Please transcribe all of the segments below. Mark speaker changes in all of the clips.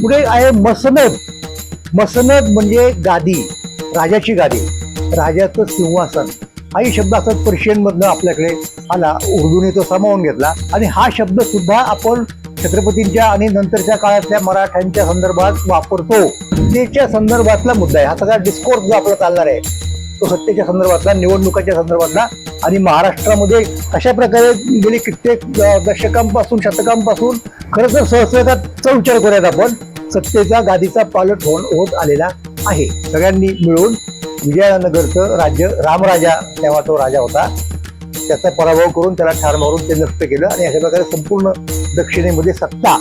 Speaker 1: पुढे आहे मसनद. मसनद म्हणजे गादी, राजाची गादी, राजाचं सिंहासन. हाही शब्द असा पर्शियन मधनं आपल्याकडे आला, उर्दूने तो सामावून घेतला आणि हा शब्द सुद्धा आपण छत्रपतींच्या आणि नंतरच्या काळातल्या मराठ्यांच्या संदर्भात वापरतो. सत्तेच्या संदर्भातला मुद्दा आहे हा सगळा. डिस्कोर्स जो आपला चालणार आहे तो सत्तेच्या संदर्भातला, निवडणुकाच्या संदर्भातला आणि महाराष्ट्रामध्ये कशा प्रकारे गेली कित्येक दशकांपासून शतकांपासून खरं तर सहस्रकाचा विचार करूयात आपण, सत्तेचा गादीचा पालट होत आलेला आहे. सगळ्यांनी मिळून विजयनगरचं राज्य, रामराजा तेव्हा तो राजा होता, त्याचा पराभव करून त्याला ठार मारून ते नष्ट केलं आणि अशा प्रकारे संपूर्ण दक्षिणेमध्ये सत्ता,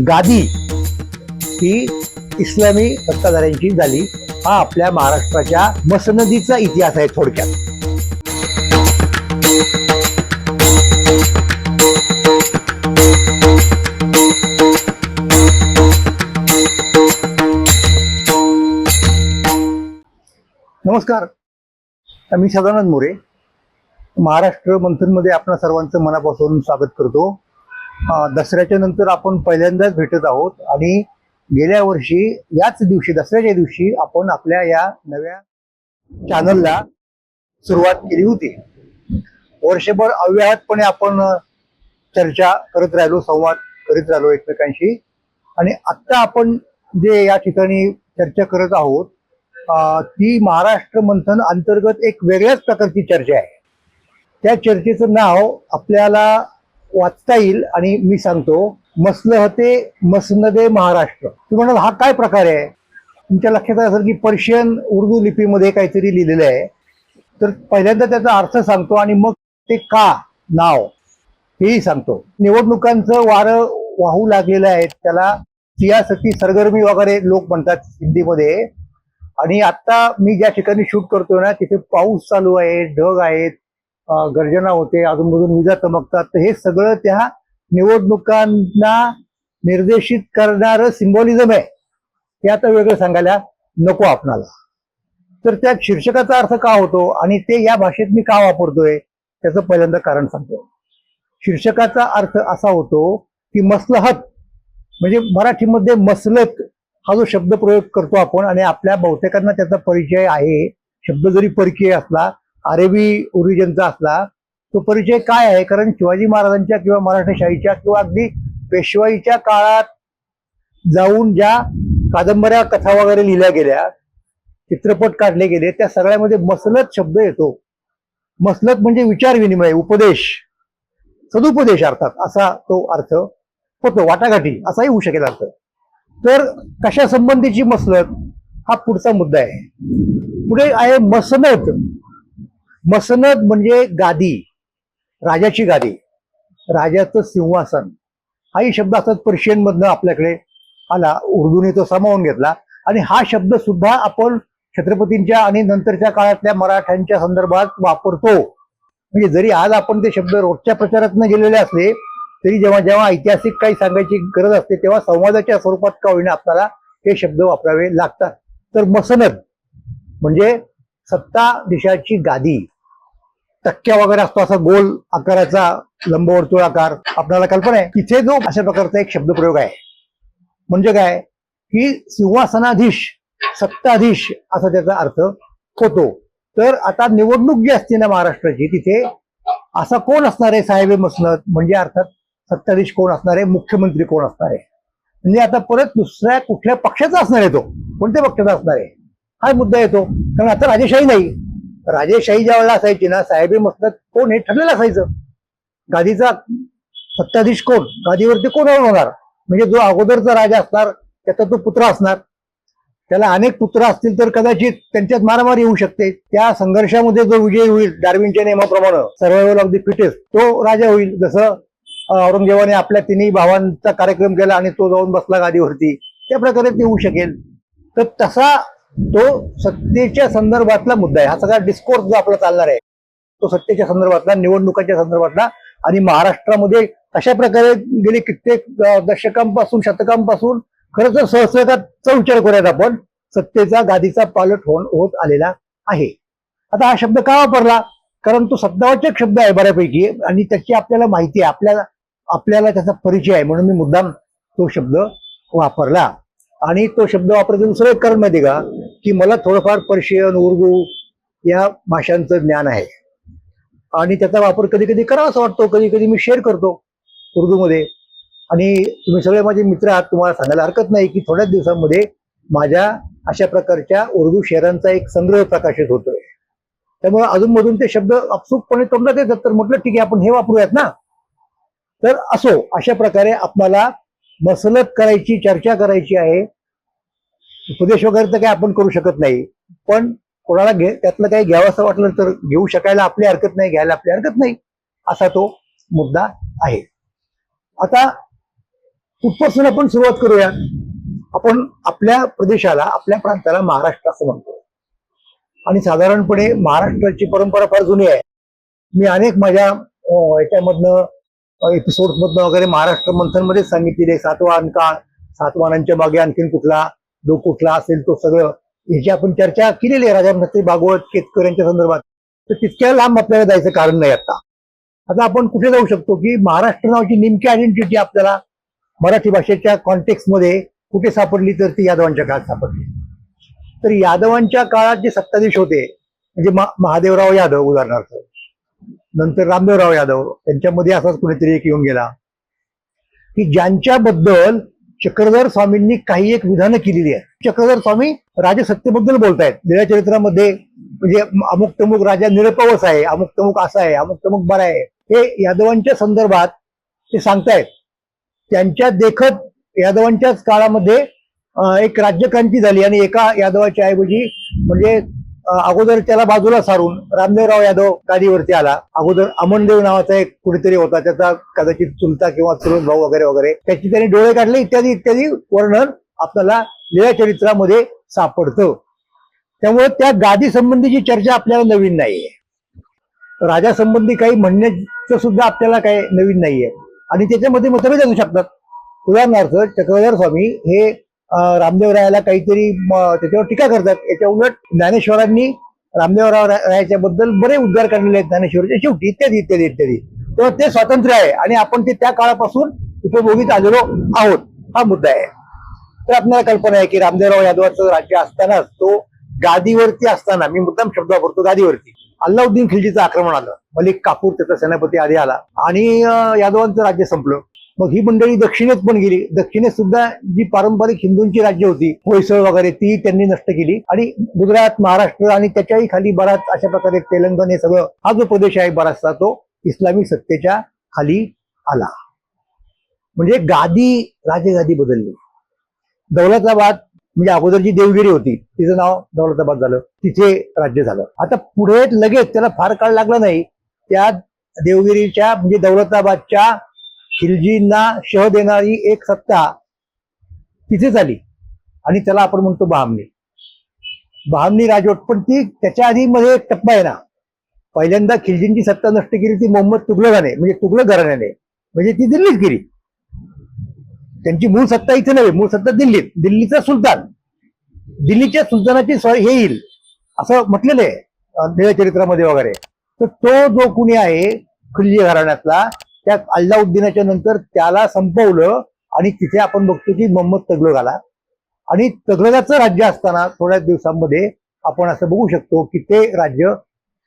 Speaker 1: गादी ही इस्लामी सत्ताधाऱ्यांची झाली. हा आपल्या महाराष्ट्राच्या मसनदीचा इतिहास आहे थोडक्यात. नमस्कार, मी सदानंद मोरे. महाराष्ट्र मंथनमध्ये आपणा सर्वांचं मनापासून स्वागत करतो. दसऱ्याच्या नंतर आपण पहिल्यांदाच भेटत आहोत आणि गेल्या वर्षी याच दिवशी, दसऱ्याच्या दिवशी आपण आपल्या या नव्या चॅनलला सुरुवात केली होती. वर्षभर अव्याहतपणे आपण चर्चा करत राहिलो, संवाद करीत राहिलो एकमेकांशी. आणि आत्ता आपण जे या ठिकाणी चर्चा करत आहोत ती महाराष्ट्र मंथन अंतर्गत एक वेगळ्याच प्रकारची चर्चा आहे. त्या चर्चेचं नाव आपल्याला वाचता येईल आणि मी सांगतो, मसलहते मसनदे महाराष्ट्र. तुम्ही म्हणाल हा काय प्रकार आहे? तुमच्या लक्षात असेल की पर्शियन उर्दू लिपीमध्ये काहीतरी लिहिलेलं आहे. तर पहिल्यांदा त्याचा अर्थ सांगतो आणि मग ते का नाव हेही सांगतो. निवडणुकांचं वारं वाहू लागलेलं आहे, त्याला सियासती सरगर्मी वगैरे लोक म्हणतात हिंदीमध्ये. आणि आता मी ज्या ठिकाणी शूट करतोय ना तिथे पाऊस चालू आहे, ढग आहेत, गर्जना होते, अधूनमधून विजा चमकतात. तर हे सगळं त्या निवडणुकांना निर्देशित करणारं सिम्बॉलिझम आहे. ते आता वेगळं सांगायला नको आपणाला. तर त्या शीर्षकाचा अर्थ का होतो आणि ते या भाषेत मी का वापरतोय त्याचं पहिल्यांदा कारण सांगतो. शीर्षकाचा अर्थ असा होतो की मसलहत म्हणजे मराठीमध्ये मसलत हा जो शब्द प्रयोग करतो आपण आणि आपल्या बहुतेकांना त्याचा परिचय आहे. शब्द जरी परकीय असला, अरेबी ओरिजिनचा असला, तो परिचय काय आहे? कारण शिवाजी महाराजांच्या किंवा मराठेशाहीच्या किंवा अगदी पेशवाईच्या काळात जाऊन ज्या कादंबऱ्या, कथा वगैरे लिहिल्या गेल्या, चित्रपट काढले गेले, त्या सगळ्यामध्ये मसलत शब्द येतो. मसलत म्हणजे विचार विनिमय, उपदेश, सदुपदेश अर्थात असा तो अर्थ होतो. वाटाघाटी असाही होऊ शकेल अर्थ. तर कशा संबंधीची मसलत हा पुढचा मुद्दा आहे. पुढे आहे मसनद. मसनद म्हणजे गादी, राजाची गादी, राजाचं सिंहासन. हाही शब्द असाच पर्शियन मधनं आपल्याकडे आला, उर्दूने तो सामावून घेतला आणि हा शब्द सुद्धा आपण छत्रपतींच्या आणि नंतरच्या काळातल्या मराठ्यांच्या संदर्भात वापरतो. म्हणजे जरी आज आपण ते शब्द रोजच्या प्रचारातनं गेलेले असले तरी जेव्हा जेव्हा ऐतिहासिक काही सांगायची गरज असते तेव्हा संवादाच्या स्वरूपात का होईना आपल्याला हे शब्द वापरावे लागतात. तर मसनद म्हणजे सत्ताधीशाची गादी. टक्क्या वगैरे असतो असा गोल आकाराचा लंबवर्तुळ आकार, आपल्याला कल्पना आहे. तिथे जो अशा प्रकारचा एक शब्दप्रयोग आहे. म्हणजे काय की सिंहासनाधीश, सत्ताधीश असा त्याचा अर्थ होतो. तर आता निवडणूक जी असते ना महाराष्ट्राची, तिथे असा कोण असणार आहे साहेब मसनद? म्हणजे अर्थात सत्ताधीश कोण असणार आहे, मुख्यमंत्री कोण असणार आहे. म्हणजे आता परत दुसऱ्या कुठल्या पक्षाचा असणार आहे, तो कोणत्या पक्षाचा असणार आहे हा मुद्दा येतो. कारण आता राजेशाही नाही. राजेशाही ज्या वेळेला असायची ना, साहेबी मसनद कोण हे ठरलेलं असायचं. गादीचा सत्ताधीश कोण, गादीवरती कोण होणार? म्हणजे जो अगोदरचा राजा असणार त्याचा तो पुत्र असणार. त्याला अनेक पुत्र असतील तर कदाचित त्यांच्यात मारामारी होऊ शकते. त्या संघर्षामध्ये जो विजय होईल, डार्विनच्या नियमाप्रमाणे सर्वायवल ऑफ द फिटेस्ट, तो राजा होईल. जसं औरंगजेबाने आपल्या तिन्ही भावांचा कार्यक्रम केला आणि तो जाऊन बसला गादीवरती, त्या प्रकारे ते होऊ शकेल. तर तसा तो सत्तेच्या संदर्भातला मुद्दा आहे. हा सगळा डिस्कोर्स जो आपला चालणार आहे तो सत्तेच्या संदर्भातला, निवडणुकाच्या संदर्भातला आणि महाराष्ट्रामध्ये कशा प्रकारे गेली कित्येक दशकांपासून शतकांपासून खरं तर सहस्रकाचा विचार करूयात आपण, सत्तेचा गादीचा पालट होत आलेला आहे. आता हा शब्द का वापरला? कारण तो सत्तावाचक शब्द आहे बऱ्यापैकी आणि त्याची आपल्याला माहिती आहे, आपल्याला त्याचा परिचय आहे, म्हणून मी मुद्दाम तो शब्द वापरला. आणि तो शब्द वापरायचं दुसरं एक कारण माहिती का, की मला थोडंफार पर्शियन, उर्दू या भाषांचं ज्ञान आहे आणि त्याचा वापर कधी कधी करावासा वाटतो. कधी कधी मी शेअर करतो उर्दूमध्ये. आणि तुम्ही सगळे माझे मित्र आहात, तुम्हाला सांगायला हरकत नाही की थोड्याच दिवसांमध्ये माझ्या अशा प्रकारच्या उर्दू शेअरांचा एक संग्रह प्रकाशित होतोय. त्यामुळे अजूनमधून ते शब्द अपसूकपणे तोंडात येतात, तर म्हटलं ठीक आहे आपण हे वापरूयात ना. तर असो, अशा प्रकारे आपल्याला मसलत करायची, चर्चा करायची आहे. उपदेश वगैरे तर काही आपण करू शकत नाही, पण कोणाला त्यातलं काही घ्यावंसं वाटलं तर घेऊ शकायला आपली हरकत नाही, घ्यायला आपली हरकत नाही, असा तो मुद्दा आहे. आता कुठपासून आपण सुरुवात करूया. आपण आपल्या प्रदेशाला, आपल्या प्रांताला महाराष्ट्र असं म्हणतो आणि साधारणपणे महाराष्ट्राची परंपरा फार जुनी आहे. मी अनेक माझ्या याच्यामधनं एपिसोड मधनं वगैरे महाराष्ट्र मंथनमध्ये सांगितलेले सातवाहन काळ, सातवाहनांच्या मागे आणखीन कुठला जो कुठला असेल तो सगळं याची आपण चर्चा केलेली आहे राजा भागवत केतकर यांच्या संदर्भात. तर तितक्या लांब आपल्याला जायचं कारण नाही. आता आपण कुठे जाऊ शकतो की महाराष्ट्र नावाची नेमकी आयडेंटिटी आपल्याला मराठी भाषेच्या कॉन्टेक्स्ट मध्ये कुठे सापडली, तर ती यादवांच्या काळात सापडली. तर यादवांच्या काळात जे सत्ताधीश होते म्हणजे महादेवराव यादव उदाहरणार्थ, नंतर रामदेवराव यादव, त्यांच्यामध्ये असाच कुणीतरी एक येऊन गेला की ज्यांच्याबद्दल चक्रधर स्वामींनी काही एक विधानं केलेली आहेत. चक्रधर स्वामी राजसत्तेबद्दल बोलतायत लीळाचरित्रामध्ये, म्हणजे अमुक तमुक राजा निरपवस आहे, अमुक तमुक असा आहे, अमुक तमुक बरा आहे, हे यादवांच्या संदर्भात ते सांगतायत. त्यांच्या देखत यादवांच्याच काळामध्ये एक राज्यक्रांती झाली आणि एका यादवाच्या ऐवजी म्हणजे अगोदर त्याला बाजूला सारून रामदेवराव यादव गादीवरती आला. अगोदर अमनदेव नावाचा एक कुणीतरी होता, त्याचा कदाचित चुलता किंवा चुलत भाऊ वगैरे वगैरे, त्याची त्याने डोळे काढले इत्यादी इत्यादी वर्णन आपल्याला लीळाचरित्रामध्ये सापडतं. त्यामुळे त्या गादी संबंधीची चर्चा आपल्याला नवीन नाहीये. राजा संबंधी काही म्हणण्याचं सुद्धा आपल्याला काही नवीन नाहीये आणि त्याच्यामध्ये मतभेद असू शकतात. उदाहरणार्थ चक्रधर स्वामी हे रामदेवरायाला काहीतरी त्याच्यावर टीका करतात. याच्या उलट ज्ञानेश्वरांनी रामदेवराव रायाच्या बद्दल बरे उद्गार काढलेले आहेत ज्ञानेश्वराच्या शेवटी, इत्यादी इत्यादी इत्यादी. तेव्हा ते स्वातंत्र्य आहे आणि आपण ते त्या काळापासून उपभोगीत आलेलो आहोत, हा मुद्दा आहे. तर आपल्याला कल्पना आहे की रामदेवराव यादवाचं राज्य असताना, तो गादीवरती असताना, मी मुद्दाम शब्द वापरतो गादीवरती, अल्लाउद्दीन खिलजीचं आक्रमण आलं. मलिक काफूर त्याचा सेनापती आधी आला आणि यादवांचं राज्य संपलं. मग ही मंडळी दक्षिणेत पण गेली. दक्षिणेत सुद्धा जी पारंपरिक हिंदूंची राज्य होती, होयसळ वगैरे, ती त्यांनी नष्ट केली आणि गुजरात, महाराष्ट्र आणि त्याच्याही खाली बराच अशा प्रकारे तेलंगण, हे सगळं हा जो प्रदेश आहे बराचसा, तो इस्लामी सत्तेच्या खाली आला. म्हणजे गादी, राजगादी बदलली. दौलताबाद म्हणजे अगोदर जी देवगिरी होती तिचं नाव दौलताबाद झालं, तिथे राज्य झालं. आता पुढे लगेच त्याला फार काळ लागला नाही, त्या देवगिरीच्या म्हणजे दौलताबादच्या खिलजींना शह देणारी एक सत्ता तिथेच आली आणि त्याला आपण म्हणतो बहामनी. बहामनी राजवट. पण ती त्याच्या आधी मध्ये एक टप्पा आहे ना. पहिल्यांदा खिलजींची सत्ता नष्ट केली ती मोहम्मद तुघलकाने, म्हणजे तुघलक घराण्याने, म्हणजे ती दिल्लीत गेली. त्यांची मूळ सत्ता इथे नव्हे, मूळ सत्ता दिल्लीत. दिल्लीचा सुलतान, दिल्लीच्या सुलतानाची हे येईल असं म्हटलेलं आहे लीळाचरित्रामध्ये वगैरे. तर तो जो कुणी आहे खिलजी घराण्यातला, त्या अल्लाउद्दीनाच्या नंतर त्याला संपवलं आणि तिथे आपण बघतो की मोहम्मद तगलक आला. आणि तगलकाचं राज्य असताना थोड्याच दिवसांमध्ये आपण असं बघू शकतो की ते राज्य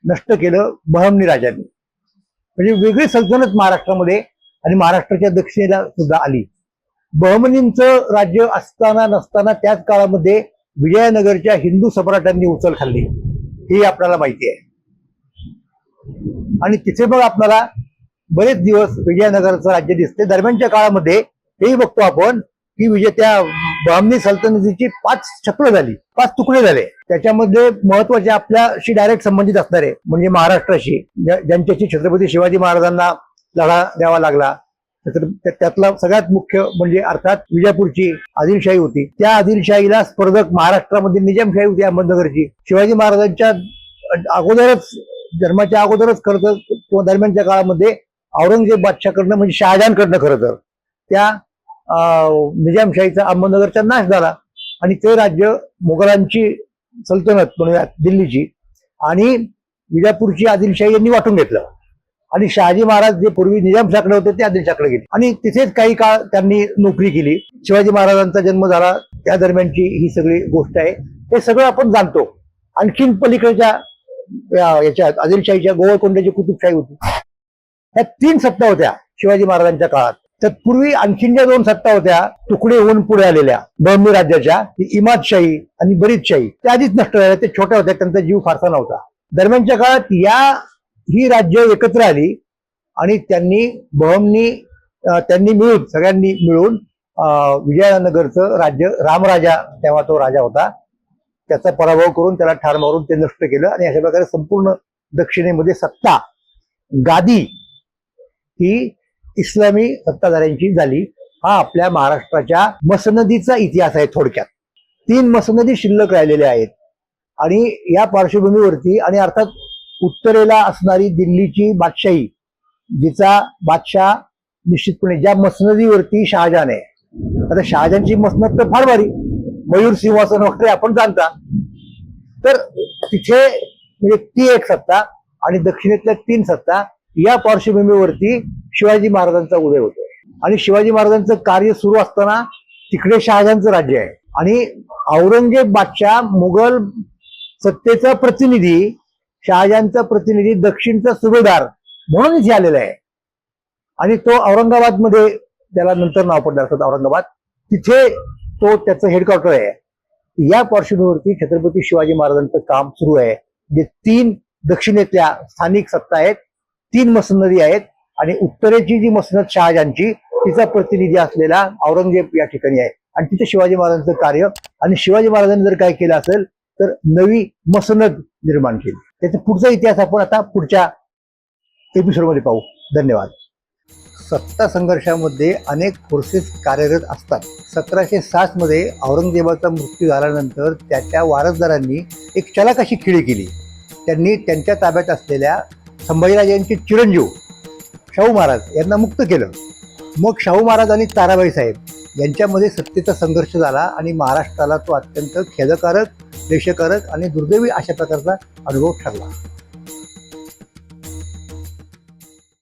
Speaker 1: नष्ट केलं बहमनी राजांनी. म्हणजे वेगळी सल्तनत महाराष्ट्रामध्ये आणि महाराष्ट्राच्या दक्षिणेला सुद्धा आली. बहमनींचं राज्य असताना नसताना त्याच काळामध्ये विजयनगरच्या हिंदू सम्राटांनी उचल खाल्ली, हे आपल्याला माहिती आहे. आणि तिथे मग आपल्याला बरेच दिवस विजयनगरचं राज्य दिसते. दरम्यानच्या काळामध्ये हेही बघतो आपण की त्या बहमनी सल्तनतीची 5 छत्र झाली, 5 तुकडे झाले. त्याच्यामध्ये महत्वाचे आपल्याशी डायरेक्ट संबंधित असणारे म्हणजे महाराष्ट्राशी, ज्यांच्याशी छत्रपती शिवाजी महाराजांना लढा द्यावा लागला. त्यातला सगळ्यात मुख्य म्हणजे अर्थात विजापूरची आदिलशाही होती. त्या आदिलशाहीला स्पर्धक महाराष्ट्रामध्ये निजामशाही होती अहमदनगरची. शिवाजी महाराजांच्या अगोदरच, जन्माच्या अगोदरच खरं तर किंवा दरम्यानच्या काळामध्ये औरंगजेब बादशाहकडनं म्हणजे शहाजहानकडनं खरं तर त्या निजामशाहीचा अहमदनगरचा नाश झाला आणि ते राज्य मुघलांची सल्तनत म्हणूयात दिल्लीची आणि विजापूरची आदिलशाही यांनी वाटून घेतलं. आणि शहाजी महाराज जे पूर्वी निजामशाकडे होते ते आदिलशाकडे गेले आणि तिथेच काही काळ त्यांनी नोकरी केली. शिवाजी महाराजांचा जन्म झाला त्या दरम्यानची ही सगळी गोष्ट आहे. हे सगळं आपण जाणतो. आणखीन पलीकडच्या याच्यात आदिलशाहीच्या गोवळकोंड्याची कुतुबशाही होती. ह्या 3 सत्ता होत्या शिवाजी महाराजांच्या काळात. तत्पूर्वी आणखीन ज्या 2 सत्ता होत्या तुकडे होऊन पुढे आलेल्या बहमी राज्याच्या, इमादशाही आणि बरीदशाही, त्या आधीच नष्ट झाल्या. ते छोट्या होत्या, त्यांचा जीव फारसा नव्हता. दरम्यानच्या काळात ही राज्य एकत्र आली आणि त्यांनी मिळून सगळ्यांनी मिळून विजयनगरचं राज्य, रामराजा तेव्हा तो राजा होता, त्याचा पराभव करून त्याला ठार मारून ते नष्ट केलं आणि अशा प्रकारे संपूर्ण दक्षिणेमध्ये सत्ता, गादी ही इस्लामी सत्ताधाऱ्यांची झाली. हा आपल्या महाराष्ट्राच्या मसनदीचा इतिहास आहे. थोडक्यात 3 मसनदी शिल्लक राहिलेल्या आहेत आणि या पार्श्वभूमीवरती आणि अर्थात उत्तरेला असणारी दिल्लीची बादशाही, जिचा बादशाह निश्चितपणे ज्या मसनदीवरती शहाजहान आहे. आता शहाजहानची मसनद तर फार भारी, मयूर सिंहासन वगैरे आपण जाणता. तर तिथे म्हणजे ती एक सत्ता आणि दक्षिणेतल्या 3 सत्ता, या पार्श्वभूमीवरती शिवाजी महाराजांचा उदय होतो. आणि शिवाजी महाराजांचं कार्य सुरू असताना तिकडे शहाजहानचं राज्य आहे आणि औरंगजेब बादशाह मुघल सत्तेचा प्रतिनिधी, शहाजहानचा प्रतिनिधी, दक्षिणचा सुभेदार म्हणून इथे आलेला आहे. आणि तो औरंगाबादमध्ये, त्याला नंतर नाव पडलं असतं औरंगाबाद, तिथे तो त्याचं हेडक्वार्टर आहे. या पार्श्वभूमीवरती छत्रपती शिवाजी महाराजांचं काम सुरू आहे. जे 3 दक्षिणेतल्या स्थानिक सत्ता आहेत, 3 मसनदी आहेत आणि उत्तरेची जी मसनद शहाजहानची, तिचा प्रतिनिधी असलेला औरंगजेब या ठिकाणी आहे आणि तिथे शिवाजी महाराजांचं कार्य. आणि शिवाजी महाराजांनी जर काय केलं असेल तर नवी मसनद निर्माण केली. त्याचा पुढचा इतिहास आपण आता पुढच्या एपिसोडमध्ये पाहू. धन्यवाद. सत्ता संघर्षामध्ये अनेक फोर्सेस कार्यरत असतात. 1760 मध्ये औरंगजेबाचा मृत्यू झाल्यानंतर त्याच्या वारसदारांनी एक चलाक अशी खेळी केली. त्यांनी त्यांच्या ताब्यात असलेल्या संभाजीराजांचे चिरंजीव शाहू महाराज यांना मुक्त केलं. मग शाहू महाराज आणि ताराबाई साहेब यांच्यामध्ये सत्तेचा संघर्ष झाला आणि महाराष्ट्राला तो अत्यंत खेदकारक, देशकारक आणि दुर्दैवी अशा प्रकारचा अनुभव ठरला.